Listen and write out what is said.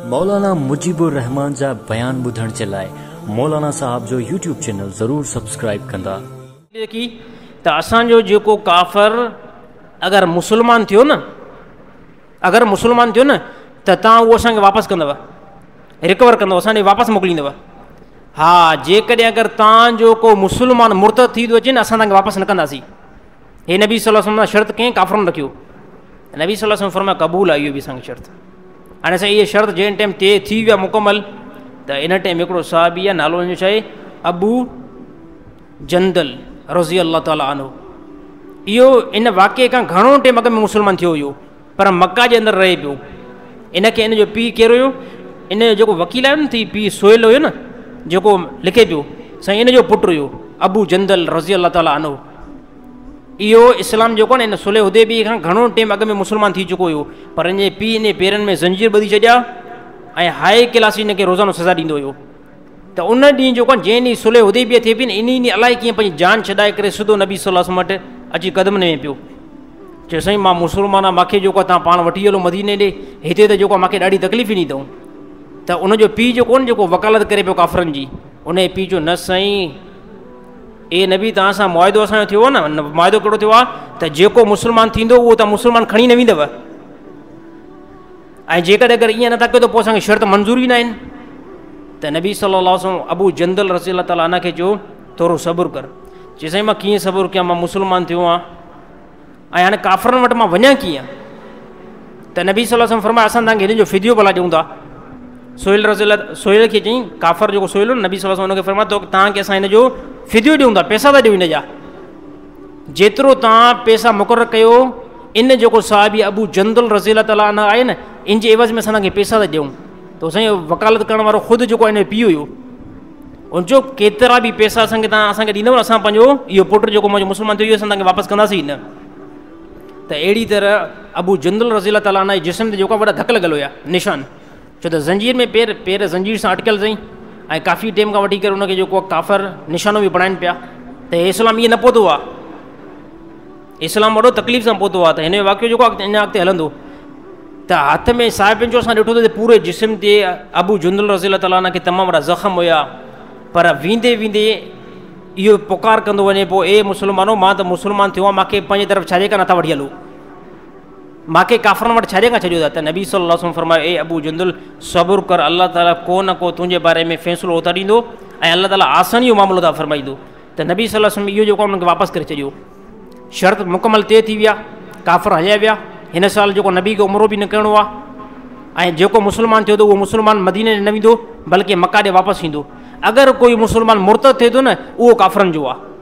मौलाना मुजीबुर रहमान जा बयान ॿुधण जे लाइ मौलाना साहब जो यूट्यूब चैनल ज़रूर सब्सक्राइब कंदा। की त असांजो जेको काफ़िर अगर मुसलमान थियो न त तव्हां उहो असांखे वापसि कंदव, रिकवर कंदव, असांखे वापसि मोकिलींदव। हा, जेकॾहिं अगरि तव्हांजो को मुसलमान मुर्तद थी थो अचे न, असां तव्हांखे वापसि न कंदासीं। हे नबी सल्लल्लाहु अलैहि वसल्लम शर्त कंहिं काफ़िरनि रखियो, नबी सल्लल्लाहु अलैहि वसल्लम फरमाया क़बूल आहे, इहो बि असांखे शर्त। हाणे असां इहे शर्त जंहिं टाइम ते थी विया मुकमल, त इन टाइम हिकिड़ो साहबी आहे, नालो हुनजो छा आहे, अबू जंदल रज़ी अल्लाह ताला अन्हु। इहो इन वाक़े खां घणो टाइम अॻ में मुस्लमान थियो हुयो, पर मक्का जे अंदरि रहे पियो। इनखे इन जो पीउ कहिड़ो हुयो, इन जो जेको वकील आहे न थी पीउ सोहेल हुयो न, जेको लिखे पियो, साईं इन जो पुटु हुयो अबू जंदल रज़ी अल्लाह ताला अन्हु। इहो इस्लाम जेको आहे न, इन सुलह हुदैबिया खां घणो टाइम अॻ में मुस्लमान थी चुको हुयो, पर इन पीउ इन पेरनि में ज़ंजीर ॿधी छॾिया ऐं हाई क्लास इनखे रोज़ानो सज़ा ॾींदो हुयो। त उन ॾींहुं जेको आहे, जंहिं ॾींहुं सुलह हुदैबिया थिए पई न, इन ॾींहुं अलाए कीअं पंहिंजी जान छॾाए करे सिधो नबी सल्लल्लाहु अलैहि वसल्लम वटि अची क़दमनि में पियो। चयो साईं मां मुस्लमान आहियां, मूंखे जेको आहे तव्हां पाण वठी हलो मदीने ॾे, हिते त जेको आहे मूंखे ॾाढी तकलीफ़ ईंदी अथऊं। त उनजो पीउ जेको आहे न, जेको वकालत करे पियो काफ़िरनि जी, उन जे पीउ जो न साईं, ए नबी तव्हां सां मुआदो असांजो थियो आहे न, मुआदो कहिड़ो थियो आहे त जेको मुस्लमान थींदो उहो त मुस्लमान खणी न वेंदव, ऐं जेकॾहिं अगरि ईअं नथा कयो त पोइ असांखे शर्त मंज़ूर ई न आहिनि। त नबी सल्लल्लाहु अलैहि वसल्लम अबू जंदल रज़ी अल्लाह ताला अन्हु खे चयो थोरो सब्र कर। चई साईं मां कीअं सब्र कयां, मां मुस्लमान थियो आहियां ऐं हाणे काफ़िरनि वटि मां वञा कीअं। त नबी सल्लल्लाहु अलैहि वसल्लम फरमाया असां तव्हांखे हिन जो फिदियो भला ॾियूं था। सोहेल खे चई, काफ़िर जेको सोहेल हो, नबी सल्लल्लाहु अलैहि वसल्लम हुनखे फरमाया तो तव्हांखे असां हिन जो फिदियो ॾियूं था, पैसा था ॾियूं हिन जा, जेतिरो तव्हां पैसा मुक़ररु कयो, इन जेको साहिबी अबू जंदल रज़ी अल्लाह ताला अन्हु आहे न, इन जे एवज़ में असां तव्हांखे पैसा था ॾियूं। त साईं वकालत करण वारो ख़ुदि जेको हिन जो पीउ हुयो, उनजो केतिरा बि पैसा असांखे ॾींदव, असां पंहिंजो इहो पुटु जेको मुंहिंजो मुस्लमान थियो, इहो असां तव्हांखे वापसि कंदासीं न। त अहिड़ी तरह अबू जंदल रज़ी अल्लाह ताला अन्हु जे जिस्म ते जेको वॾा धक लॻल हुया, निशान, छो त ज़ंजीर में पेर ज़ंजीर सां अटकियल अथई, ऐं काफ़ी टाइम खां वठी करे उनखे जेको आहे काफ़िर निशानो बि बणाइनि पिया। त इस्लाम इहे न पहुतो आहे, इस्लाम वॾो तकलीफ़ सां पहुतो आहे। त हिन जो वाक़ियो जेको आहे अञा अॻिते हलंदो। त हथ में साहिबनि जो असां ॾिठो त पूरे जिस्म ते अबू जंदल रज़ी अल्लाह ताला खे तमामु वॾा ज़ख़्म हुया, पर वेंदे वेंदे इहो पुकार कंदो वञे पोइ, ए मुस्लमानो मां त मुस्लमान थियो आहियां, मूंखे पंहिंजे तरफ़ छाजे खां नथा वठी हलो, मूंखे काफ़िरनि वटि छाजे खां छॾियो था। त नबी सल्लल्लाहु अलैहि वसल्लम फरमायो, ए अबू जंदल सब्र कर, अल्लाह ताला को न को तुंहिंजे बारे में फ़ैसिलो उता ॾींदो ऐं अल्लाह ताला आसानी जो मामिलो था फरमाईंदो। त नबी सल्लल्लाहु अलैहि वसल्लम इहो जेको आहे उनखे वापसि करे छॾियो। शर्त मुकमल तइ थी विया, काफ़िर हलिया विया। हिन साल जेको नबी खे उमिरो बि न करिणो आहे, ऐं जेको मुस्लमान थियो त उहो मुस्लमान मदीने न वेंदो, बल्कि मक्का ॾे वापसि ईंदो। अगरि कोई मुस्लमान मुर्तद थिए थो न, उहो काफ़िरनि जो आहे।